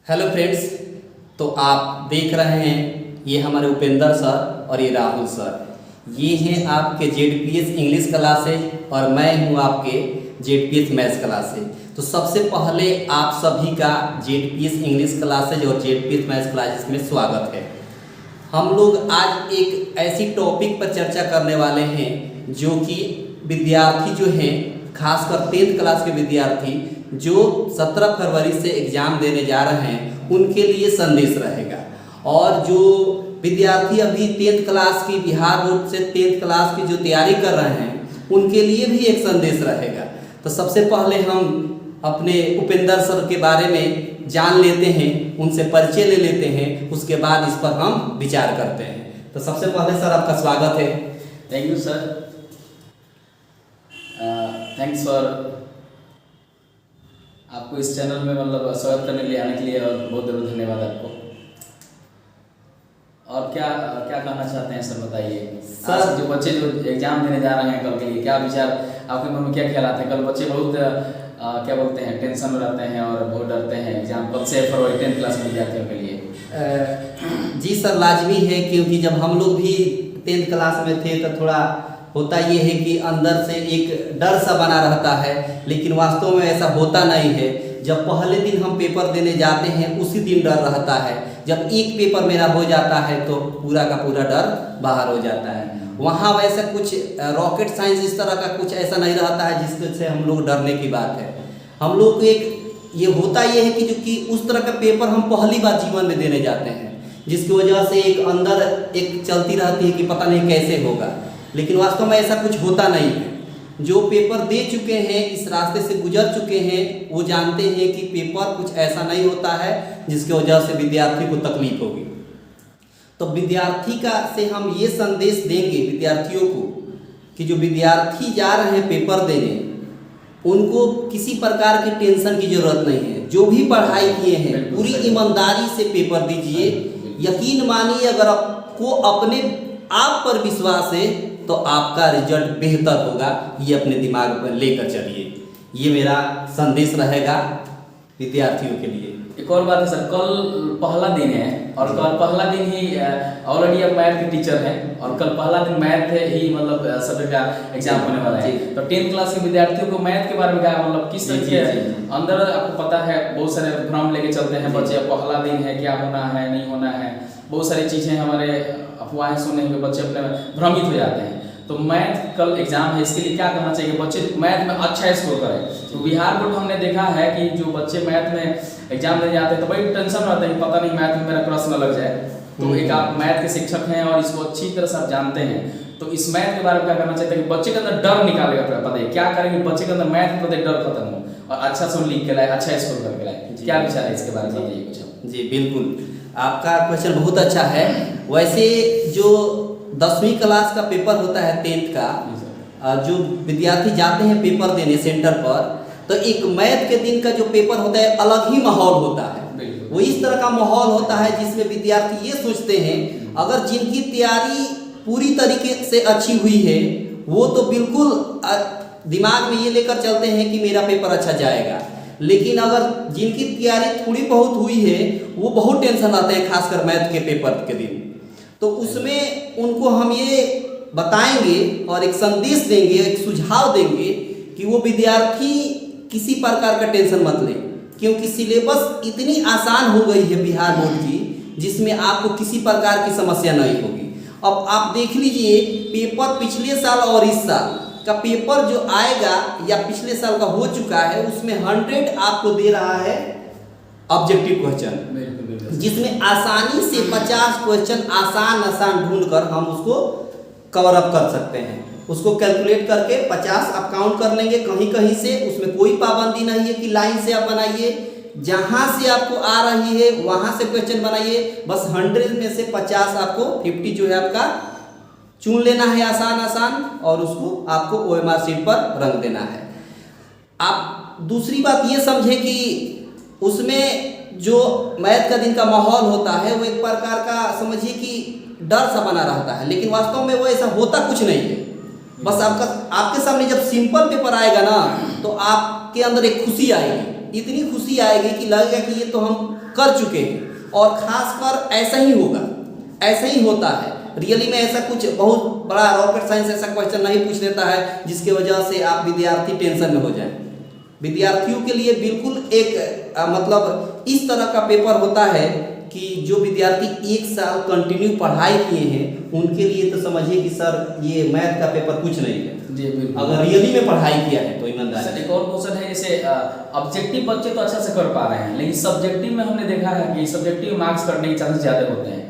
Hello friends, तो आप देख रहे हैं ये हमारे उपेंद्र सर और ये राहुल सर। ये हैं आपके जेडपीएस इंग्लिश क्लासेज और मैं हूँ आपके जेडपीएस मैथ्स क्लासेज। तो सबसे पहले आप सभी का जेडपीएस इंग्लिश क्लासेज और जेडपीएस मैथ्स क्लासेज में स्वागत है। हम लोग आज एक ऐसी टॉपिक पर चर्चा करने वाले हैं जो कि विद्यार्थी जो हैं, खासकर 10th क्लास के विद्यार्थी जो 17 फरवरी से एग्ज़ाम देने जा रहे हैं उनके लिए संदेश रहेगा। और जो विद्यार्थी अभी 10th क्लास की बिहार बोर्ड से 10th क्लास की जो तैयारी कर रहे हैं उनके लिए भी एक संदेश रहेगा। तो सबसे पहले हम अपने उपेंद्र सर के बारे में जान लेते हैं, उनसे परिचय ले लेते हैं, उसके बाद इस पर हम विचार करते हैं। तो सबसे पहले सर आपका स्वागत है। Thank you sir, thanks for आपको इस चैनल में मतलब स्वागत करने के लिए आने के लिए और बहुत बहुत धन्यवाद आपको। और क्या क्या कहना चाहते हैं सर, बताइए। सर जो बच्चे जो एग्जाम देने जा रहे हैं कल के लिए, क्या विचार आपके मन में, क्या ख्याल आते हैं? कल बच्चे बहुत क्या बोलते हैं, टेंशन में रहते हैं और बहुत डरते हैं एग्जाम कब से फरवरी 10th क्लास में विद्यार्थियों के लिए। जी सर, लाजमी है, क्योंकि जब हम लोग भी 10th क्लास में थे तो थोड़ा होता ये है कि अंदर से एक डर सा बना रहता है, लेकिन वास्तव में ऐसा होता नहीं है। जब पहले दिन हम पेपर देने जाते हैं उसी दिन डर रहता है। जब एक पेपर मेरा हो जाता है तो पूरा का पूरा डर बाहर हो जाता है। वहाँ वैसा कुछ रॉकेट साइंस इस तरह का कुछ ऐसा नहीं रहता है जिससे हम लोग डरने की बात है। हम लोग को एक ये होता ये है कि उस तरह का पेपर हम पहली बार जीवन में देने जाते हैं, जिसकी वजह से एक अंदर एक चलती रहती है कि पता नहीं कैसे होगा, लेकिन वास्तव में ऐसा कुछ होता नहीं है। जो पेपर दे चुके हैं, इस रास्ते से गुजर चुके हैं, वो जानते हैं कि पेपर कुछ ऐसा नहीं होता है जिसकी वजह से विद्यार्थी को तकलीफ होगी। तो विद्यार्थी का से हम ये संदेश देंगे विद्यार्थियों को कि जो विद्यार्थी जा रहे हैं पेपर देने, उनको किसी प्रकार की टेंशन की जरूरत नहीं है। जो भी पढ़ाई किए हैं पूरी ईमानदारी से पेपर दीजिए। यकीन मानिए, अगर आपको अपने आप पर विश्वास है तो आपका रिजल्ट बेहतर होगा। ये अपने दिमाग पर लेकर चलिए, ये मेरा संदेश रहेगा विद्यार्थियों के लिए। एक और बात है सर, कल पहला दिन है और कल पहला दिन ही ऑलरेडी अब मैथ के टीचर हैं और कल पहला दिन मैथ ही मतलब सब्जेक्ट का एग्जाम होने वाला है। तो 10th क्लास के विद्यार्थियों को मैथ के बारे में क्या मतलब किस तरह के अंदर आपको पता है, बहुत सारे भ्रम लेके चलते हैं बच्चे। अब पहला दिन है, क्या होना है नहीं होना है, बहुत सारी चीज़ें हमारे अफवाहें सुनने के बच्चे अपने भ्रमित हो जाते हैं। तो मैथ कल एग्जाम है, इसके लिए क्या करना चाहिए कि बच्चे मैथ में अच्छा स्कोर करें। तो बिहार बोर्ड हमने देखा है कि जो बच्चे मैथ में एग्जाम देने जाते हैं तो बड़ी टेंशन रहता है कि पता नहीं मैथ में मेरा प्रश्न न लग जाए। तो एक आप मैथ के शिक्षक हैं और इसको अच्छी तरह से आप जानते हैं, तो इस मैथ के बारे में क्या करना चाहिए कि बच्चे के अंदर डर निकालेगा। पता है क्या करेंगे, बच्चे के अंदर मैथ के प्रति डर खत्म हो और अच्छा से लिख के लाए, अच्छा स्कोर करके लाए। क्या विचार है इसके बारे में, बताइए कुछ। जी बिल्कुल, आपका क्वेश्चन बहुत अच्छा है। वैसे जो 10वीं क्लास का पेपर होता है 10th का, जो विद्यार्थी जाते हैं पेपर देने सेंटर पर, तो एक मैथ के दिन का जो पेपर होता है अलग ही माहौल होता है। वो इस तरह का माहौल होता है जिसमें विद्यार्थी ये सोचते हैं, अगर जिनकी तैयारी पूरी तरीके से अच्छी हुई है वो तो बिल्कुल दिमाग में ये लेकर चलते हैं कि मेरा पेपर अच्छा जाएगा, लेकिन अगर जिनकी तैयारी थोड़ी बहुत हुई है वो बहुत टेंशन आते हैं, खासकर मैथ के पेपर के दिन। तो उसमें उनको हम ये बताएंगे और एक संदेश देंगे, एक सुझाव देंगे कि वो विद्यार्थी किसी प्रकार का टेंशन मत लें, क्योंकि सिलेबस इतनी आसान हो गई है बिहार बोर्ड की, जिसमें आपको किसी प्रकार की समस्या नहीं होगी। अब आप देख लीजिए, पेपर पिछले साल और इस साल का पेपर जो आएगा या पिछले साल का हो चुका है, उसमें 100 आपको दे रहा है ऑब्जेक्टिव क्वेश्चन, जिसमें आसानी से 50 क्वेश्चन आसान ढूंढकर हम उसको कवर अप कर सकते हैं। उसको कैलकुलेट करके 50 आप काउंट कर लेंगे कहीं कहीं से। उसमें कोई पाबंदी नहीं है कि लाइन से आप बनाइए, जहाँ से आपको आ रही है वहाँ से क्वेश्चन बनाइए। बस 100 में से 50 आपको 50 जो है आपका चुन लेना है आसान, और उसको आपको OMR शीट पर रख देना है। आप दूसरी बात ये समझें कि उसमें जो मैथ का दिन का माहौल होता है वो एक प्रकार का समझिए कि डर सा बना रहता है, लेकिन वास्तव में वो ऐसा होता कुछ नहीं है। बस आपके सामने जब सिंपल पेपर आएगा ना, तो आपके अंदर एक खुशी आएगी, इतनी खुशी आएगी कि लगेगा कि ये तो हम कर चुके हैं। और खासकर ऐसा ही होगा, ऐसा ही होता है रियली में। ऐसा कुछ बहुत बड़ा रॉकेट साइंस ऐसा क्वेश्चन नहीं पूछ देता है जिसकी वजह से आप विद्यार्थी टेंशन में हो जाए। विद्यार्थियों के लिए बिल्कुल एक मतलब इस तरह का पेपर होता है कि जो विद्यार्थी 1 साल कंटिन्यू पढ़ाई किए हैं उनके लिए तो समझिए कि सर ये मैथ का पेपर कुछ नहीं है जी बिल्कुल। अगर रियली में पढ़ाई किया है तो ईमानदारी। सर एक और क्वेश्चन है, जैसे ऑब्जेक्टिव बच्चे तो अच्छा से कर पा रहे हैं, लेकिन सब्जेक्टिव में हमने देखा है कि सब्जेक्टिव मार्क्स करने के चांसेस ज़्यादा होते हैं।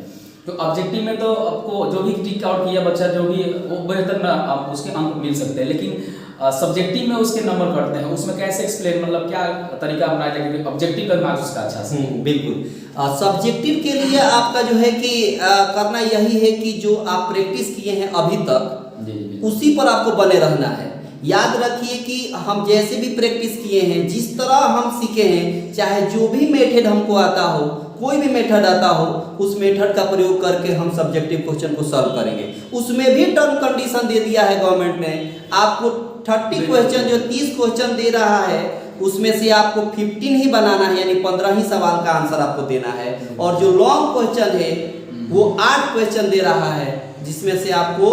तो ऑब्जेक्टिव में तो आपको जो भी टिक आउट किया बच्चा जो भी वो बेहतर ना आप उसके अंक मिल सकते हैं, लेकिन सब्जेक्टिव में उसके नंबर कटते हैं। उसमें कैसे एक्सप्लेन, मतलब क्या तरीका अपनाया जाए कि ऑब्जेक्टिव का मार्क्स उसका अच्छा से? बिल्कुल। सब्जेक्टिव के लिए आपका जो है कि करना यही है कि जो आप प्रैक्टिस किए हैं अभी तक उसी पर आपको बने रहना है। याद रखिए कि हम जैसे भी प्रैक्टिस किए हैं, जिस तरह हम सीखे हैं, चाहे जो भी मेथड हमको आता हो, कोई भी मेथड आता हो, उस मेथड का प्रयोग करके हम सब्जेक्टिव क्वेश्चन को सॉल्व करेंगे। उसमें भी टर्म कंडीशन दे दिया है गवर्नमेंट ने, आपको 30 क्वेश्चन जो 30 क्वेश्चन दे रहा है उसमें से आपको 15 ही बनाना है, यानी 15 ही सवाल का आंसर आपको देना है। और जो लॉन्ग क्वेश्चन है वो 8 क्वेश्चन दे रहा है जिसमें से आपको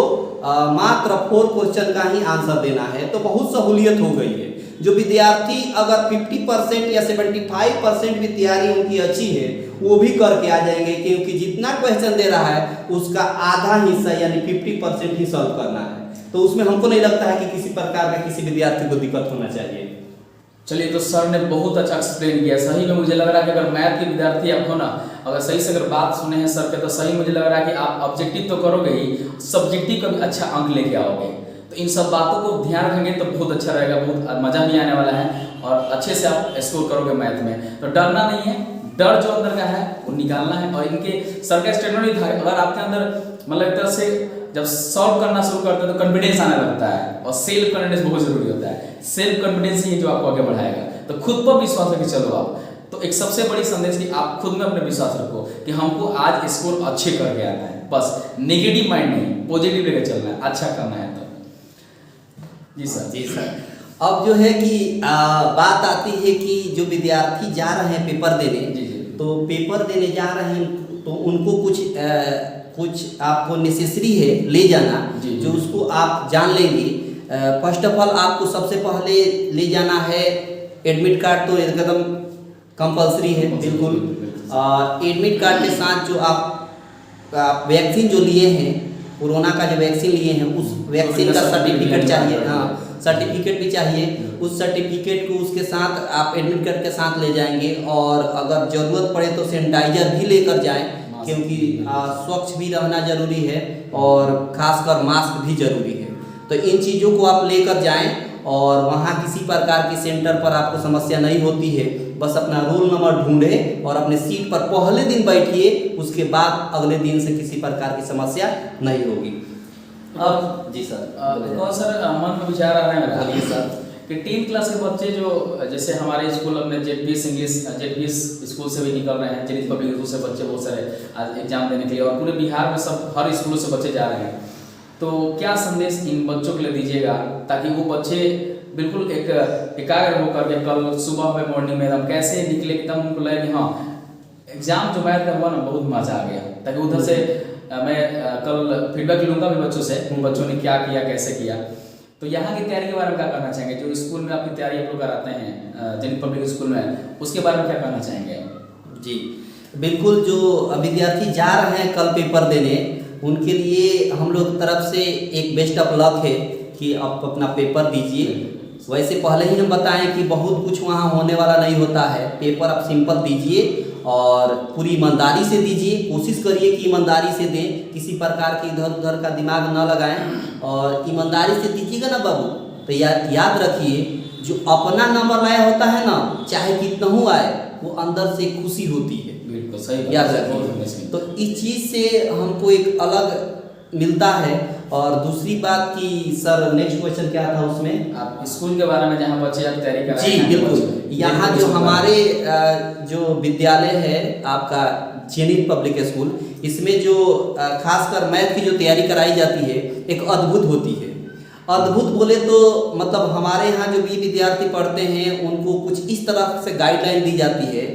मात्र 4 क्वेश्चन का ही आंसर देना है। तो बहुत सहूलियत हो गई है। जो विद्यार्थी अगर 50% या 75% भी तैयारी उनकी अच्छी है वो भी करके आ जाएंगे, क्योंकि जितना क्वेश्चन दे रहा है उसका आधा हिस्सा यानी 50% ही सॉल्व करना है। तो उसमें हमको नहीं लगता है कि किसी प्रकार का किसी विद्यार्थी को दिक्कत होना चाहिए। चलिए, तो सर ने बहुत अच्छा एक्सप्लेन किया। सही में मुझे लग रहा है कि अगर मैथ के विद्यार्थी आप हो ना, अगर सही से अगर बात सुने हैं सर के, तो सही मुझे लग रहा है कि आप ऑब्जेक्टिव तो करोगे ही, सब्जेक्टिव का भी अच्छा अंक लेके आओगे। तो इन सब बातों को ध्यान रखेंगे तो बहुत अच्छा रहेगा, बहुत मजा भी आने वाला है और अच्छे से आप स्कोर करोगे मैथ में। तो डरना नहीं है, डर जो अंदर का है वो निकालना है। और इनके सर का स्टेटमेंट भी था, अगर आपके अंदर मतलब एक तरह से जब सॉल्व करना शुरू करते हैं तो कॉन्फिडेंस आने लगता है, और सेल्फ कॉन्फिडेंस बहुत जरूरी होता है। सेल्फ कॉन्फिडेंस ही जो आपको आगे बढ़ाएगा। तो खुद पर विश्वास रखिए चलो आप। तो एक सबसे बड़ी संदेश कि आप खुद में अपने विश्वास रखो कि हमको आज स्कोर अच्छे करके आना है। बस नेगेटिव माइंड नहीं, पॉजिटिव लेकर चलना है, अच्छा करना है। तो जी सर। जी सर। अब जो है कि बात आती है कि जो विद्यार्थी जा रहे हैं पेपर देने, तो पेपर देने जा रहे हैं तो उनको कुछ आपको नेसेसरी है ले जाना, जो उसको आप जान लेंगे। फर्स्ट ऑफ ऑल आपको सबसे पहले ले जाना है एडमिट कार्ड, तो एकदम कंपलसरी है बिल्कुल। एडमिट कार्ड के साथ जो आप वैक्सीन जो लिए हैं, कोरोना का जो वैक्सीन लिए हैं, उस वैक्सीन का सर्टिफिकेट चाहिए। हाँ, सर्टिफिकेट भी चाहिए। उस सर्टिफिकेट को उसके साथ आप एडमिट कार्ड के साथ ले जाएंगे। और अगर ज़रूरत पड़े तो सैनिटाइजर भी लेकर जाएं, क्योंकि स्वच्छ भी रहना जरूरी है और खासकर मास्क भी जरूरी है। तो इन चीज़ों को आप लेकर जाएं और वहाँ किसी प्रकार की सेंटर पर आपको समस्या नहीं होती है। बस अपना रोल नंबर ढूंढे और अपने सीट पर पहले दिन बैठिए, उसके बाद अगले दिन से किसी प्रकार की समस्या नहीं होगी। अब जी सर। तो सर मन में विचार आ रहा है मेरा सर कि 10th क्लास के बच्चे जो जैसे हमारे स्कूल अपने जेडपीएस इंग्लिश जेडपीएस स्कूल से भी निकल रहे हैं, जेडपीएस पब्लिक स्कूल से बच्चे बहुत सारे आज एग्जाम देने के लिए, और पूरे बिहार में सब हर स्कूलों से बच्चे जा रहे हैं। तो क्या संदेश इन बच्चों के लिए दीजिएगा ताकि वो बच्चे बिल्कुल एक एकाग्र होकर के कल सुबह में मॉर्निंग में एकदम कैसे निकले, एकदम उनको लगे कि हाँ एग्जाम जो मैथ का हुआ ना बहुत मजा आ गया। ताकि उधर से मैं कल फीडबैक लूँगा भी बच्चों से, उन बच्चों ने क्या किया, कैसे किया। तो यहाँ की तैयारी के बारे में क्या कहना चाहेंगे? जो स्कूल में आपकी तैयारी आप लोग कराते हैं जेडपीएस पब्लिक स्कूल में, उसके बारे में क्या कहना चाहेंगे? जी बिल्कुल, जो विद्यार्थी जा रहे हैं कल पेपर देने, उनके लिए हम लोग तरफ से एक बेस्ट ऑफ लक है कि आप अपना पेपर दीजिए। वैसे पहले ही हम बताएं कि बहुत कुछ वहाँ होने वाला नहीं होता है। पेपर आप सिंपल दीजिए और पूरी ईमानदारी से दीजिए। कोशिश करिए कि ईमानदारी से दें, किसी प्रकार की इधर उधर का दिमाग न लगाएं और ईमानदारी से दीजिएगा ना बाबू। तो याद रखिए, जो अपना नंबर लाया होता है ना, चाहे कितना हो आए, वो अंदर से खुशी होती है। बिल्कुल सही, याद रखिए। तो इस चीज़ से हमको एक अलग मिलता है। और दूसरी बात कि सर नेक्स्ट क्वेश्चन क्या था उसमें? आप स्कूल के बारे में जहाँ बच्चे आप तैयारी कर रहे हैं। जी बिल्कुल, यहाँ जो हमारे जो विद्यालय है आपका जेडपीएस पब्लिक स्कूल, इसमें जो खासकर मैथ की जो तैयारी कराई जाती है एक अद्भुत होती है। अद्भुत बोले तो मतलब हमारे यहाँ जो भी विद्यार्थी पढ़ते हैं उनको कुछ इस तरह से गाइडलाइन दी जाती है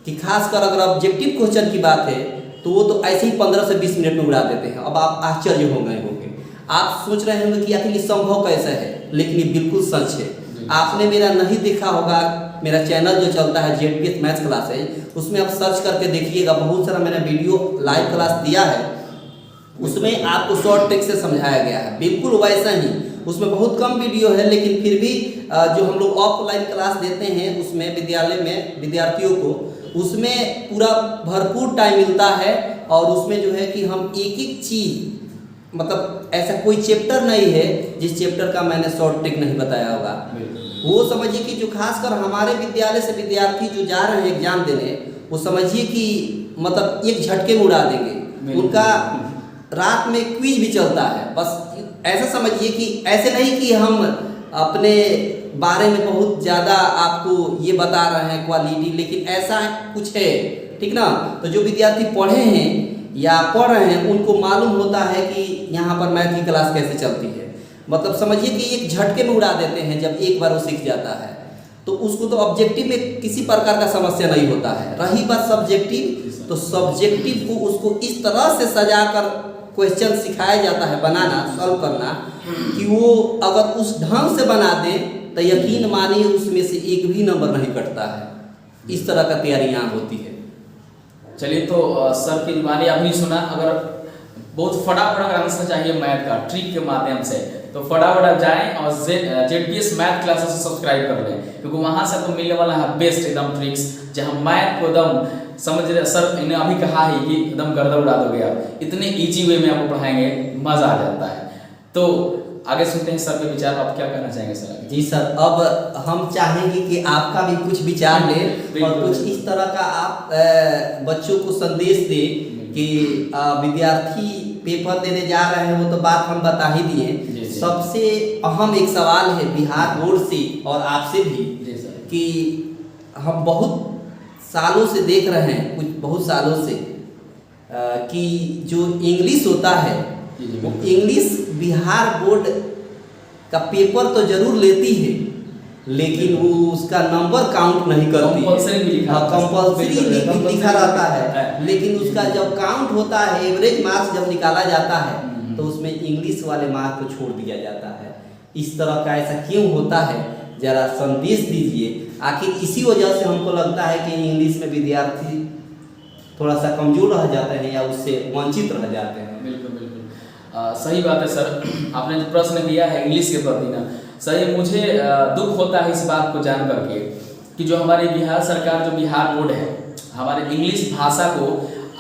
कि खासकर अगर ऑब्जेक्टिव क्वेश्चन की बात है तो वो तो ऐसे ही 15 से 20 मिनट में उड़ा देते हैं। अब आप आश्चर्य हो गए होंगे, आप सोच रहे होंगे कि आखिर ये संभव कैसे है, लेकिन ये बिल्कुल सच है। आपने मेरा नहीं देखा होगा, मेरा चैनल जो चलता है ZPS मैथ्स क्लासेज, उसमें आप सर्च करके देखिएगा, बहुत सारा मैंने वीडियो लाइव क्लास दिया है, उसमें आपको शॉर्ट ट्रिक से समझाया गया है, बिल्कुल वैसा ही। उसमें बहुत कम वीडियो है, लेकिन फिर भी जो हम लोग ऑफलाइन क्लास देते हैं उसमें विद्यालय में विद्यार्थियों को, उसमें पूरा भरपूर टाइम मिलता है और उसमें जो है कि हम एक एक चीज़, मतलब ऐसा कोई चैप्टर नहीं है जिस चैप्टर का मैंने शॉर्ट ट्रिक नहीं बताया होगा। वो समझिए कि जो खासकर हमारे विद्यालय से विद्यार्थी जो जा रहे हैं एग्जाम देने, वो समझिए कि मतलब एक झटके में उड़ा देंगे। उनका रात में क्विज भी चलता है, बस ऐसा समझिए कि ऐसे नहीं कि हम अपने बारे में बहुत ज़्यादा आपको ये बता रहे हैं क्वालिटी, लेकिन ऐसा कुछ है, ठीक ना। तो जो विद्यार्थी पढ़े हैं या पढ़ रहे हैं उनको मालूम होता है कि यहाँ पर मैथ की क्लास कैसे चलती है। मतलब समझिए कि एक झटके में उड़ा देते हैं जब एक बार वो सीख जाता है, तो उसको तो ऑब्जेक्टिव में किसी प्रकार का समस्या नहीं होता है। रही बात सब्जेक्टिव, तो सब्जेक्टिव को उसको इस तरह से सजाकर क्वेश्चन सिखाया जाता है बनाना, सॉल्व करना, कि वो अगर उस ढंग से बना दे तो यकीन मानिए उसमें से एक भी नंबर नहीं कटता है। इस तरह का तैयारी यहाँ होती है। चलिए, तो सर की जुबानी आपने सुना। अगर बहुत फटाफट अगर आंसर चाहिए मैथ का ट्रिक के माध्यम से, तो फटाफट आप जाएं और ZPS मैथ क्लासेस से सब्सक्राइब कर लें, क्योंकि वहाँ से आपको मिलने वाला है बेस्ट एकदम ट्रिक्स, जहाँ मैथ को एकदम समझ रहे। सर इन्हें अभी कहा ही कि एकदम गर्दा उड़ा दोगे आप, इतने इजी वे में आपको पढ़ाएंगे, मज़ा आ जाता है। तो आगे सुनते हैं सर के विचार, आप क्या कहना चाहेंगे सर? जी सर, अब हम चाहेंगे कि आपका भी कुछ विचार लें और कुछ इस तरह का आप बच्चों को संदेश दें कि विद्यार्थी पेपर देने जा रहे हैं, वो तो बात हम बता ही दिए। सबसे अहम एक सवाल है बिहार बोर्ड से और आपसे भी, कि हम बहुत सालों से देख रहे हैं, कुछ बहुत सालों से, कि जो इंग्लिश होता है वो इंग्लिश बिहार बोर्ड का पेपर तो जरूर लेती है, लेकिन वो उसका नंबर काउंट नहीं करती। कंपल्सरी लिखा रहता है, लेकिन उसका जब काउंट होता है, एवरेज मार्क्स जब निकाला जाता है, तो उसमें इंग्लिश वाले मार्क्स को छोड़ दिया जाता है। इस तरह का ऐसा क्यों होता है, जरा संदेश दीजिए। आखिर इसी वजह से हमको लगता है कि इंग्लिश में विद्यार्थी थोड़ा सा कमजोर रह जाते हैं या उससे वंचित रह जाते हैं। बिल्कुल बिल्कुल सही बात है सर। आपने जो प्रश्न किया है इंग्लिश के प्रति ना, सही मुझे दुख होता है इस बात को जान करके कि जो हमारी बिहार सरकार, जो बिहार बोर्ड है, हमारे इंग्लिश भाषा को,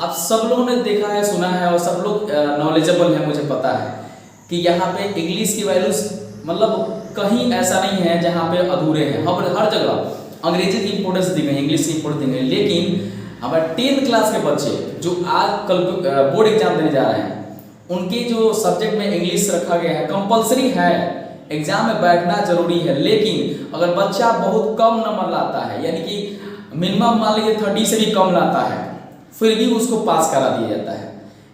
आप सब लोगों ने देखा है, सुना है, और सब लोग नॉलेजेबल है, मुझे पता है कि यहाँ पे इंग्लिश की वैल्यूज मतलब कहीं ऐसा नहीं है जहाँ पे अधूरे हैं। हर जगह अंग्रेजी की इंपोर्टेंस दी गई, इंग्लिश की इंपोर्टेंस दी गई, लेकिन हमारे 10th क्लास के बच्चे जो आज कल बोर्ड एग्जाम देने जा रहे हैं, उनके जो सब्जेक्ट में इंग्लिश रखा गया है, कंपलसरी है, एग्जाम में बैठना जरूरी है। लेकिन अगर बच्चा बहुत कम नंबर लाता है, यानी कि मिनिमम मान लीजिए 30 से भी कम लाता है, फिर भी उसको पास करा दिया जाता है।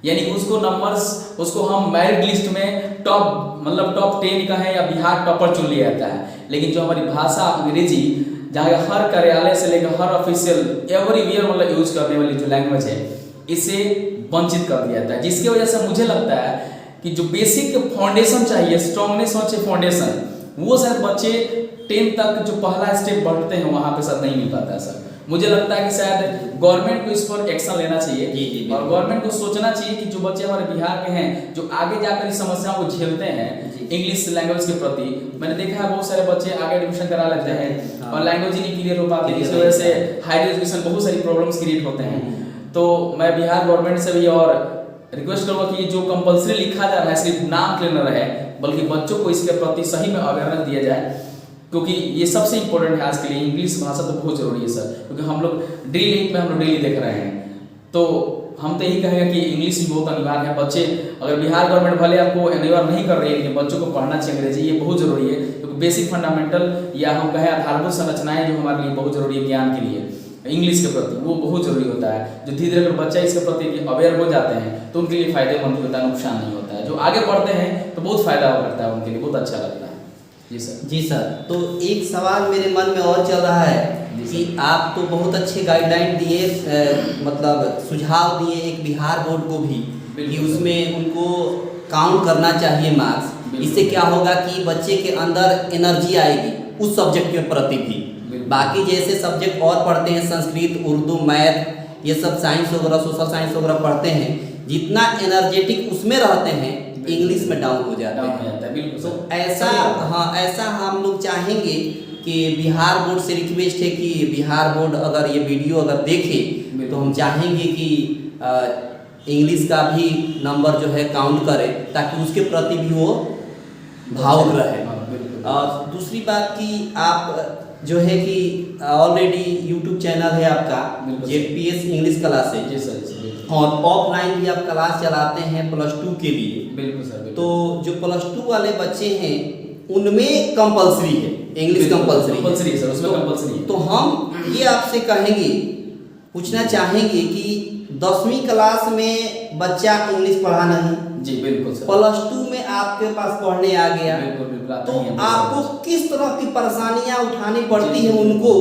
यानी कि उसको नंबर्स, उसको हम मेरिट लिस्ट में टॉप, मतलब टॉप 10 का है या बिहार टॉपर चुन लिया जाता है। लेकिन जो हमारी भाषा अंग्रेजी, जहाँ हर कार्यालय से लेकर हर ऑफिशियल एवरीवेयर मतलब यूज करने वाली जो लैंग्वेज है, इसे वंचित कर दिया जाता है। जिसकी वजह से मुझे लगता है कि जो बेसिक फाउंडेशन चाहिए, स्ट्रांगनेस होना चाहिए फाउंडेशन, वो शायद बच्चे 10 तक जो पहला स्टेप बढ़ते हैं वहाँ पे शायद नहीं मिल पाता है सर। मुझे लगता है कि शायद गवर्नमेंट को इस पर एक्शन लेना चाहिए। जी, और गवर्नमेंट को सोचना चाहिए कि जो बच्चे हमारे बिहार के हैं, जो आगे जाकर इस समस्याओं को झेलते हैं इंग्लिश लैंग्वेज के प्रति, मैंने देखा है बहुत सारे बच्चे आगे एडमिशन करा लेते हैं और लैंग्वेज ही नहीं क्लियर हो पाती, जिसकी वजह से हायर एजुकेशन बहुत सारी प्रॉब्लम्स क्रिएट होते हैं। तो मैं बिहार गवर्नमेंट से भी और रिक्वेस्ट करूँगा कि जो कंपलसरी लिखा जा रहा है सिर्फ नाम के लिए न रहे, बल्कि बच्चों को इसके प्रति सही में अवेयरनेस दिया जाए, क्योंकि ये सबसे इंपॉर्टेंट है आज के लिए। इंग्लिश भाषा तो बहुत जरूरी है सर, क्योंकि हम लोग ड्रिल 8 में हम लोग डेली देख रहे हैं। तो हम तो यही कहेंगे कि इंग्लिश भी बहुत अनिवार्य है। बच्चे अगर बिहार गवर्नमेंट भले आपको अनिवार्य नहीं कर रही है, लेकिन बच्चों को पढ़ना चाहिए अंग्रेजी, ये बहुत जरूरी है, क्योंकि बेसिक फंडामेंटल या हम कहें आधारभूत संरचनाएं जो हमारे लिए बहुत जरूरी है ज्ञान के लिए, इंग्लिश के प्रति, वो बहुत जरूरी होता है। जो धीरे धीरे अगर बच्चा इसके प्रति अवेयर हो जाते हैं तो उनके लिए फायदेमंद होता है, नुकसान नहीं होता है। जो आगे बढ़ते हैं तो बहुत फायदा करता है उनके लिए, बहुत अच्छा लगता है। जी सर। जी सर, तो एक सवाल मेरे मन में और चल रहा है कि आप तो बहुत अच्छे गाइडलाइन दिए, मतलब सुझाव दिए एक बिहार बोर्ड को भी कि उसमें उनको काउंट करना चाहिए मार्क्स। इससे क्या होगा कि बच्चे के अंदर एनर्जी आएगी उस सब्जेक्ट के प्रति भी। बाकी जैसे सब्जेक्ट और पढ़ते हैं, संस्कृत, उर्दू, मैथ, ये सब साइंस वगैरह, सोशल साइंस वगैरह पढ़ते हैं, जितना एनर्जेटिक उसमें रहते हैं इंग्लिश में डाउन हो जाते हैं। तो ऐसा, हाँ, ऐसा हम लोग चाहेंगे कि बिहार बोर्ड से रिक्वेस्ट है कि बिहार बोर्ड अगर ये वीडियो अगर देखे तो हम चाहेंगे कि इंग्लिश का भी नंबर जो है काउंट करे, ताकि उसके प्रति भी वो भावुक रहे। और दूसरी बात कि आप जो है कि ऑलरेडी यूट्यूब चैनल है आपका जेडपीएस इंग्लिश क्लासेज, और ऑफलाइन भी आप क्लास चलाते हैं +2 के लिए। बिल्कुल सर। तो जो +2 वाले बच्चे हैं उनमें कंपलसरी है इंग्लिश, कंपलसरी है सर, उसमें कंपलसरी है। तो हम ये आपसे कहेंगे, पूछना चाहेंगे कि 10वीं क्लास में बच्चा इंग्लिश पढ़ा नहीं, जी बिल्कुल सर, +2 में आपके पास पढ़ने आ गया, बिल्कुल बिल्कुल, तो आपको किस तरह की परेशानियां उठानी पड़ती है उनको,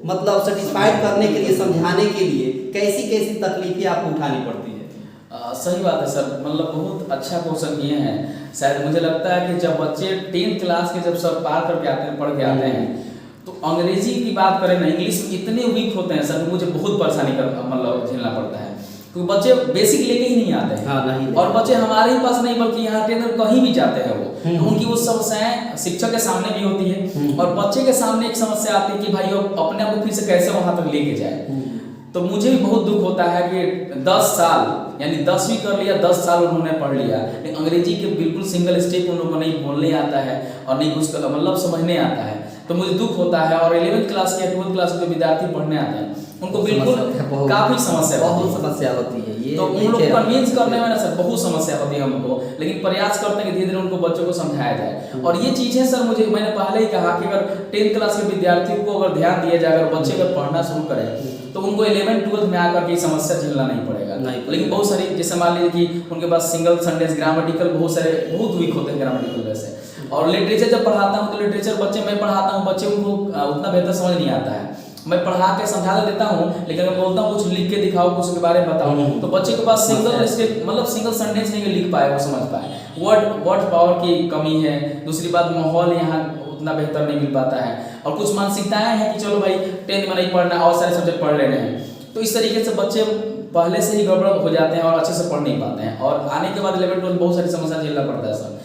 मतलब सेटिस्फाइड करने के लिए, समझाने के लिए कैसी कैसी तकलीफें आपको उठानी पड़ती है? सही बात है सर, मतलब बहुत अच्छा क्वेश्चन किए हैं। शायद मुझे लगता है कि जब बच्चे 10th क्लास के जब सब पार करके आते हैं, पढ़ के आते हैं, तो अंग्रेजी की बात करें ना, इंग्लिश में इतने वीक होते हैं सर, मुझे बहुत परेशानी कर मतलब झेलना पड़ता है, क्योंकि बच्चे बेसिक लेके ही नहीं आते हैं। हाँ, नहीं। और बच्चे हमारे ही पास नहीं, बल्कि यहाँ टेंथ कहीं भी जाते हैं वो, तो उनकी वो समस्याएं शिक्षक के सामने भी होती है, और बच्चे के सामने एक समस्या आती है कि भाई अपने आप को फिर से कैसे वहां तक लेके जाए। तो मुझे भी बहुत दुख होता है कि 10 साल, यानी 10वीं कर लिया, 10 साल उन्होंने पढ़ लिया, लेकिन अंग्रेजी के बिल्कुल सिंगल स्टेप उन लोगों को नहीं बोलने आता है और नहीं कुछ मतलब समझने आता है, तो मुझे दुख होता है। और 11th क्लास के 12th क्लास के जो विद्यार्थी पढ़ने आते हैं उनको बिल्कुल काफी समस्या होती है ये, तो उन लोग को कन्विंस करने में ना सर बहुत समस्या होती है हमको, लेकिन प्रयास करते हैं कि धीरे धीरे उनको बच्चों को समझाया जाए। और ये चीजें सर मुझे, मैंने पहले ही कहा कि अगर 10th क्लास के विद्यार्थियों को अगर ध्यान दिया जाए, अगर बच्चे अगर पढ़ना शुरू करें, तो उनको 11th 12th में आकर के समस्या झेलना नहीं पड़ेगा। लेकिन बहुत सारी, जैसे मान लीजिए कि उनके पास सिंगल सेंटेंस, ग्रामेटिकल बहुत वीक होते हैं ग्रामेटिकल वैसे, और लिटरेचर जब पढ़ाता हूँ तो लिटरेचर बच्चे मैं पढ़ाता हूँ, बच्चे उनको उतना बेहतर समझ नहीं आता है। मैं पढ़ा के समझा देता हूँ, लेकिन अगर बोलता हूँ कुछ लिख के दिखाओ, कुछ के बारे में बताओ, तो बच्चे के पास सिंगल सेंटेंस नहीं लिख पाए, वो समझ पाए। वर्ड पावर की कमी है। दूसरी बात, माहौल यहाँ उतना बेहतर नहीं मिल पाता है, और कुछ मानसिकताएं हैं कि चलो भाई 10th में नहीं पढ़ना और सारे सब्जेक्ट पढ़ लेने हैं, तो इस तरीके से बच्चे पहले से ही गड़बड़ हो जाते हैं और अच्छे से पढ़ नहीं पाते हैं, और आने के बाद 11th 12th बहुत सारी समस्या झेलना पड़ता है सर।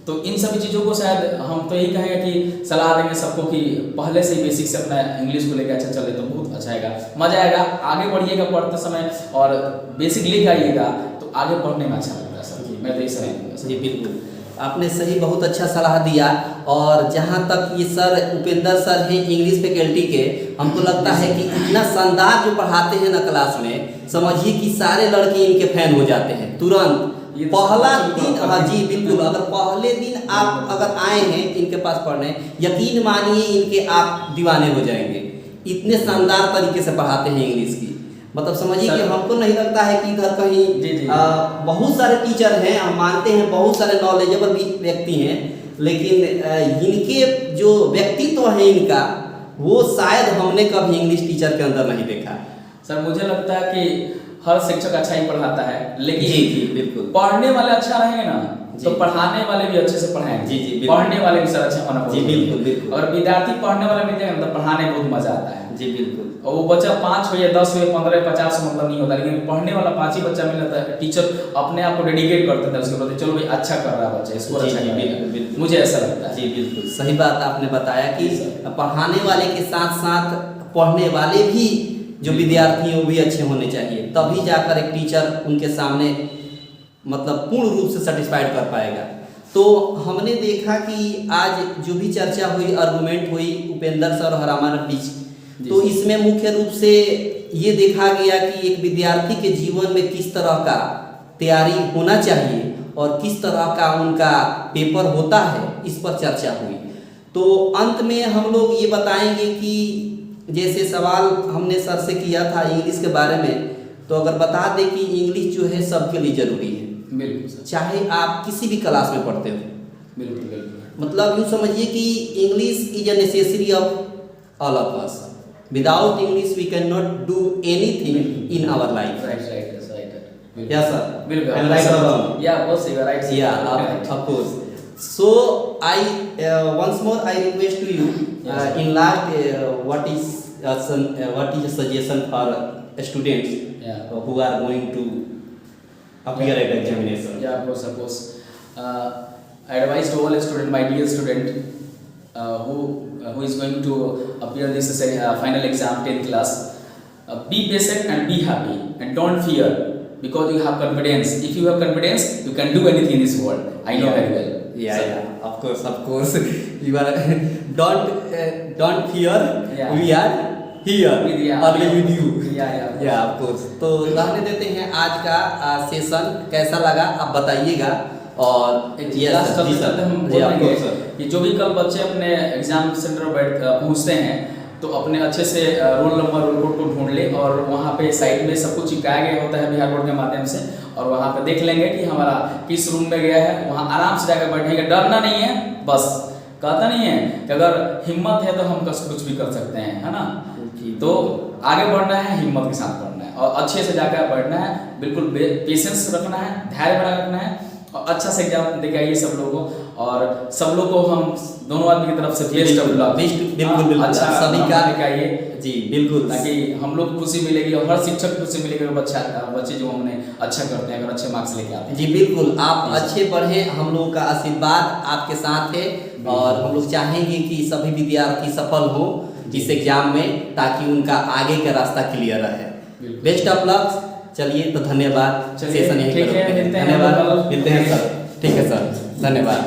तो इन सभी चीज़ों को शायद हम तो यही कहेंगे कि सलाह देंगे सबको कि पहले से ही बेसिक से अपना इंग्लिश को लेकर अच्छा चले तो बहुत अच्छा आएगा, मजा आएगा, आगे बढ़िएगा पढ़ते समय, और बेसिक लेके आइएगा तो आगे पढ़ने में अच्छा लगता है सर। मैं तो यही सलाह दूँगा। जी बिल्कुल, आपने सही बहुत अच्छा सलाह दिया। और जहाँ तक ये सर उपेंद्र सर हैं इंग्लिश फैकल्टी के, हमको लगता है कि इतना शानदार जो पढ़ाते हैं ना क्लास में, समझिए कि सारे लड़के इनके फैन हो जाते हैं तुरंत पहला दिन। हाँ जी बिल्कुल, अगर पहले दिन आप अगर आए हैं इनके पास पढ़ने, यकीन मानिए इनके आप दीवाने हो जाएंगे, इतने शानदार तरीके से पढ़ाते हैं इंग्लिश की। मतलब समझिए कि हमको नहीं लगता है कि इधर कहीं बहुत सारे टीचर हैं, हम मानते हैं बहुत सारे नॉलेजेबल भी व्यक्ति हैं, लेकिन इनके जो व्यक्तित्व है इनका, वो शायद हमने कभी इंग्लिश टीचर के अंदर नहीं देखा। सर मुझे लगता है कि हर शिक्षक अच्छा ही पढ़ाता है, लेकिन जी बिल्कुल, पढ़ने वाले अच्छा रहेंगे ना तो पढ़ाने वाले भी अच्छे से पढ़ाएंगे। जी पढ़ने वाले भी सर अच्छा होना जी बिल्कुल बिल्कुल। अगर विद्यार्थी पढ़ने वाले मिल जाएंगे तो पढ़ाने में बहुत मजा आता है। जी बिल्कुल। और वो बच्चा 5 हो या 10 हो या 15 50 मतलब नहीं होता, लेकिन पढ़ने वाला 5 ही बच्चा मिल जाता है, टीचर अपने आप को डेडिकेट करते थे उसके प्रति, चलो भाई अच्छा कर रहा है बच्चा, इसको अच्छा करेगा, मुझे ऐसा लगता है। जी बिल्कुल सही बात आपने बताया कि पढ़ाने वाले के साथ साथ पढ़ने वाले भी जो विद्यार्थी हैं वो भी अच्छे होने चाहिए, तभी जाकर एक टीचर उनके सामने मतलब पूर्ण रूप से सेटिस्फाइड कर पाएगा। तो हमने देखा कि आज जो भी चर्चा हुई, आर्गुमेंट हुई उपेंद्र सर और हमारे बीच, तो इसमें मुख्य रूप से ये देखा गया कि एक विद्यार्थी के जीवन में किस तरह का तैयारी होना चाहिए और किस तरह का उनका पेपर होता है, इस पर चर्चा हुई। तो अंत में हम लोग ये बताएंगे कि जैसे सवाल हमने सर से किया था इंग्लिश के बारे में, तो अगर बता दें कि इंग्लिश जो है सबके लिए जरूरी है, बिल्कुल सर, चाहे आप किसी भी क्लास में पढ़ते हो। बिल्कुल बिल्कुल। मतलब यूँ समझिए कि English is a necessary of all of us. Without English we can not do anything in our life. Right right right. Yes, sir. बिल्कुल। Am I right or wrong? Yeah, of course you are right, sir. Yeah, of course. So I once more I request to you Yes. in last what is a suggestion for students Yeah. who are going to appear at examination? Yeah, of course. Advice to all student, my dear student, who is going to appear this final exam 10th class. Be patient and be happy and don't fear, because you have confidence. If you have confidence, you can do anything in this world. I know very well. Yeah, So, yeah, of course. You are don't fear. Yeah. We are here, Yeah. always with you. Yeah. या of course. तो रहने देते हैं आज का session कैसा लगा आप बताइएगा। और Yes, चलते चलते हम बोलेंगे कि जो भी कल बच्चे अपने एग्जाम सेंटर पर पहुँचते हैं तो अपने अच्छे से रोल नंबर रोल कोड को ढूंढ ले, और वहाँ पे साइड में सब कुछ चिपकाया गया होता है बिहार बोर्ड के माध्यम से, और वहाँ पे देख लेंगे कि हमारा किस रूम में गया है। वहाँ आराम से जाकर बैठेंगे, डरना नहीं है। बस कहता नहीं है कि अगर हिम्मत है तो हम कुछ भी कर सकते हैं, है ना। तो आगे बढ़ना है, हिम्मत के साथ बढ़ना है और अच्छे से जाकर बैठना है, बिल्कुल पेशेंस रखना है, धैर्य बना रखना है और अच्छा से एग्जाम देके आइए सब लोगों को। और सब लोग को हम दोनों आदमी की तरफ से बेस्ट ऑफ लक, बिल्कुल अच्छा सभी का लेके आइए जी, बिल्कुल, ताकि हम लोग खुशी मिलेगी और हर शिक्षक को खुशी मिलेगी। बच्चे जो हमने अच्छा करते हैं, अगर अच्छे मार्क्स लेके आते हैं। जी बिल्कुल, आप अच्छे पढ़े, हम लोगों का आशीर्वाद आपके साथ है और हम लोग चाहेंगे कि सभी विद्यार्थी सफल हो इस एग्जाम में, ताकि उनका आगे का रास्ता क्लियर रहे। Best of luck. चलिए तो धन्यवाद, सेशन यहीं पर रोकते हैं। धन्यवाद, मिलते हैं सर। ठीक है सर, धन्यवाद।